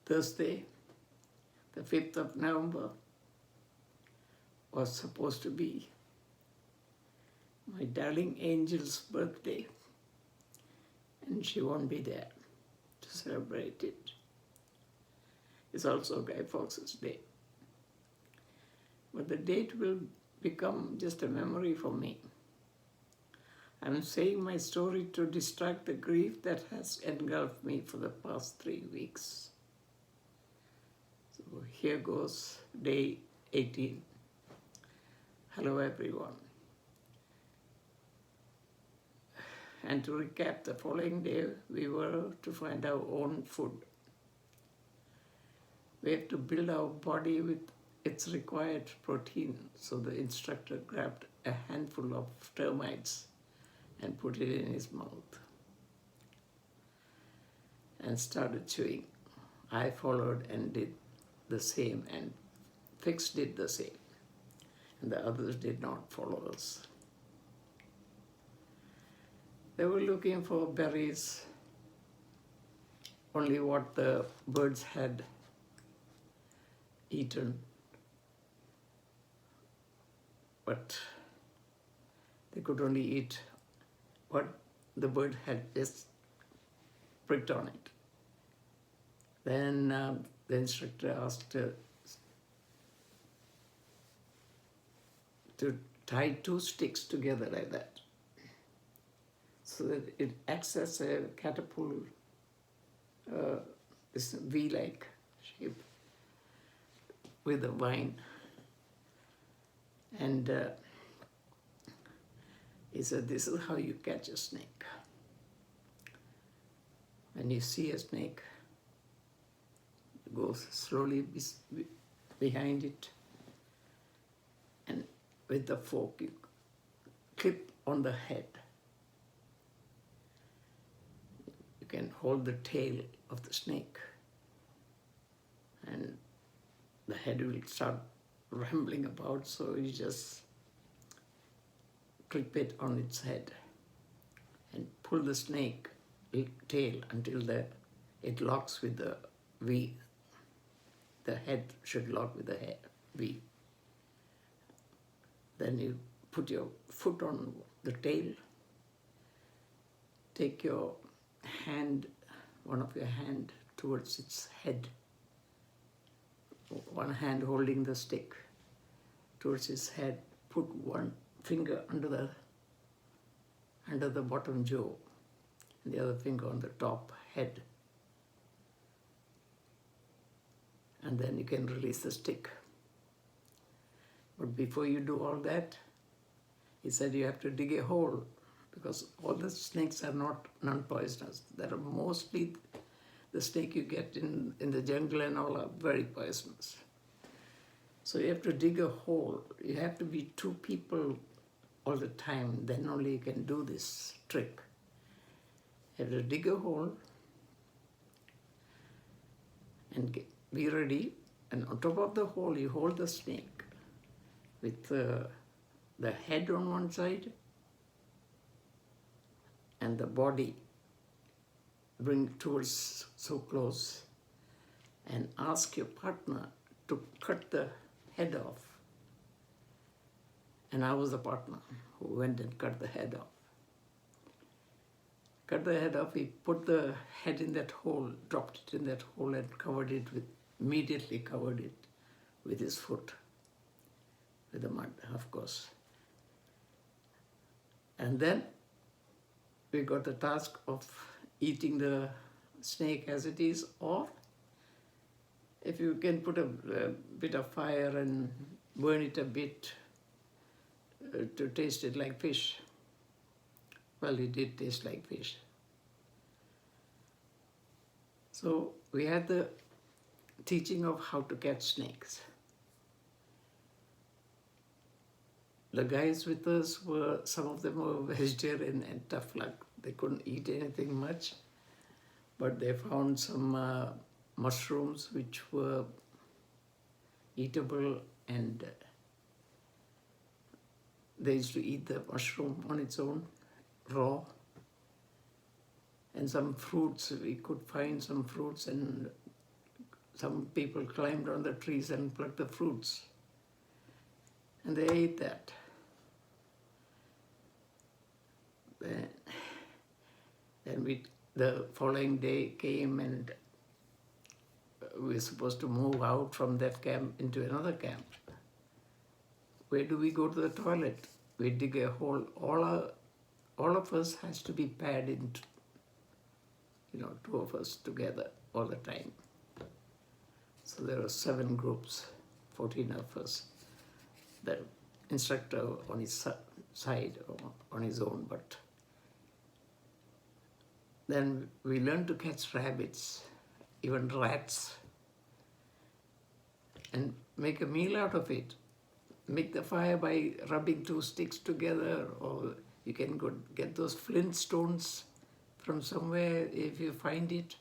Thursday, the 5th of November, was supposed to be my darling Angel's birthday, and she won't be there to celebrate it. It's also Guy Fawkes' Day. But the date will become just a memory for me. I'm saying my story to distract the grief that has engulfed me for the past 3 weeks. So here goes day 18. Hello everyone. And to recap, the following day we were to find our own food. We have to build our body with its required protein. So the instructor grabbed a handful of termites and put it in his mouth and started chewing. I followed and did the same, and Fix did the same. And the others did not follow us. They were looking for berries, only what the birds had eaten, but they could only eat what the bird had just pricked on it. Then the instructor asked to tie 2 sticks together like that, so that it acts as a catapult, this V-like shape with a vine. And he said, this is how you catch a snake. When you see a snake, you go slowly behind it, and with the fork you clip on the head. You can hold the tail of the snake, and the head will start rambling about, so you just clip it on its head and pull the snake tail until it locks with the V. The head should lock with the V. Then you put your foot on the tail, take your hand, one of your hand towards its head, one hand holding the stick towards his head, put one finger under the bottom jaw, and the other finger on the top head. And then you can release the stick. But before you do all that, he said you have to dig a hole, because all the snakes are not non-poisonous. There are mostly the snake you get in the jungle and all are very poisonous. So you have to dig a hole. You have to be 2 people all the time, then only you can do this trick. You have to dig a hole and be ready, and on top of the hole you hold the snake with the head on one side and the body bring towards so close, and ask your partner to cut the head off. And I was the partner who went and cut the head off. Cut the head off, he put the head in that hole, dropped it in that hole, and immediately covered it with his foot, with the mud, of course. And then we got the task of eating the snake as it is, or if you can put a bit of fire and burn it a bit to taste it like fish. Well, it did taste like fish. So we had the teaching of how to catch snakes. The guys with us some of them were vegetarian and tough luck. They couldn't eat anything much, but they found some mushrooms which were eatable, and they used to eat the mushroom on its own, raw. And some fruits, we could find some fruits and some people climbed on the trees and plucked the fruits, and they ate that. Then the following day came, and we were supposed to move out from that camp into another camp. Where do we go to the toilet? We dig a hole. All of us has to be paired into, 2 of us together all the time. So there are 7 groups, 14 of us. The instructor on his side or on his own, but then we learned to catch rabbits, even rats, and make a meal out of it. Make the fire by rubbing 2 sticks together, or you can go get those flint stones from somewhere. If you find it,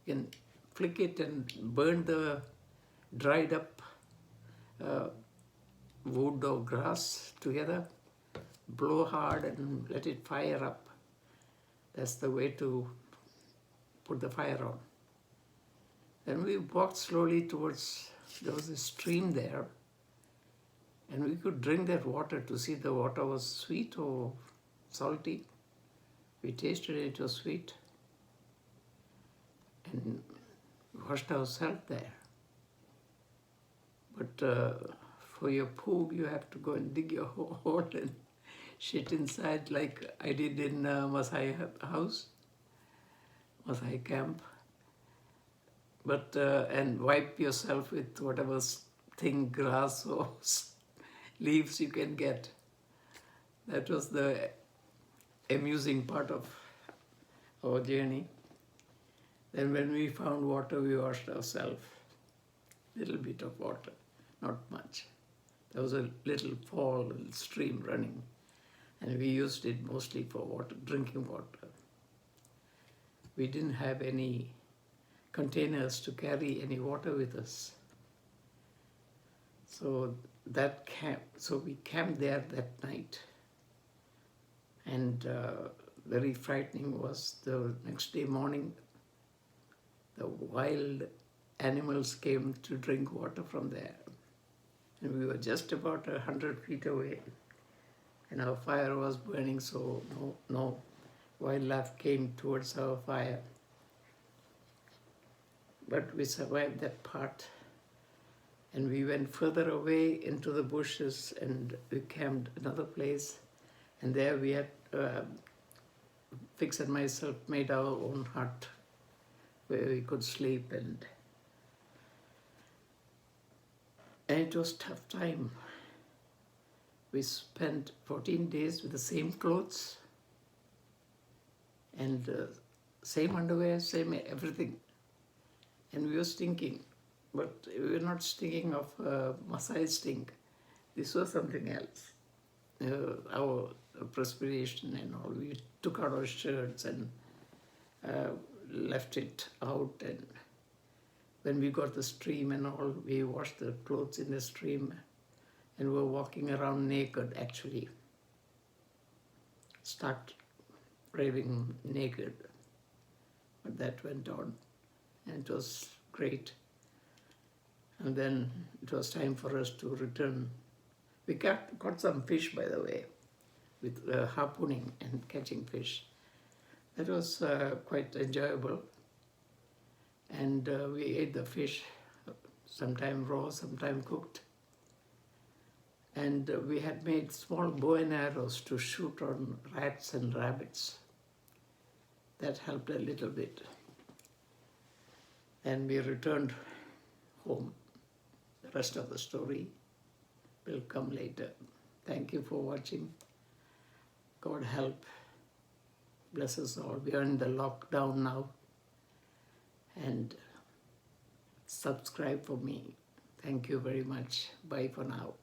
you can flick it and burn the dried up wood or grass together, blow hard and let it fire up. That's the way to put the fire on. Then we walked slowly towards, there was a stream there, and we could drink that water to see the water was sweet or salty. We tasted it, it was sweet, and washed ourselves there. But for your poo, you have to go and dig your hole and shit inside, like I did in Masai house, Masai camp. But and wipe yourself with whatever thing, grass or leaves you can get. That was the amusing part of our journey. Then when we found water, we washed ourselves. Little bit of water, not much. There was a little fall, a stream running, and we used it mostly for water, drinking water. We didn't have any containers to carry any water with us. So we camped there that night. And very frightening was the next day morning, the wild animals came to drink water from there. And we were just about 100 feet away. And our fire was burning, so no wildlife came towards our fire. But we survived that part. And we went further away into the bushes, and we camped another place. And there we had, Fix and myself made our own hut where we could sleep, and it was a tough time. We spent 14 days with the same clothes and same underwear, same everything. And we were stinking, but we were not stinking of Maasai stink. This was something else. Our perspiration and all, we took out our shirts and left it out, and when we got the stream and all, we washed the clothes in the stream and were walking around naked actually. Start raving naked, but that went on, and it was great. And then it was time for us to return. We caught some fish, by the way, with harpooning and catching fish. That was quite enjoyable. And we ate the fish, sometime raw, sometime cooked. And we had made small bow and arrows to shoot on rats and rabbits. That helped a little bit. And we returned home. The rest of the story will come later. Thank you for watching. God help. Bless us all. We are in the lockdown now. And subscribe for me. Thank you very much. Bye for now.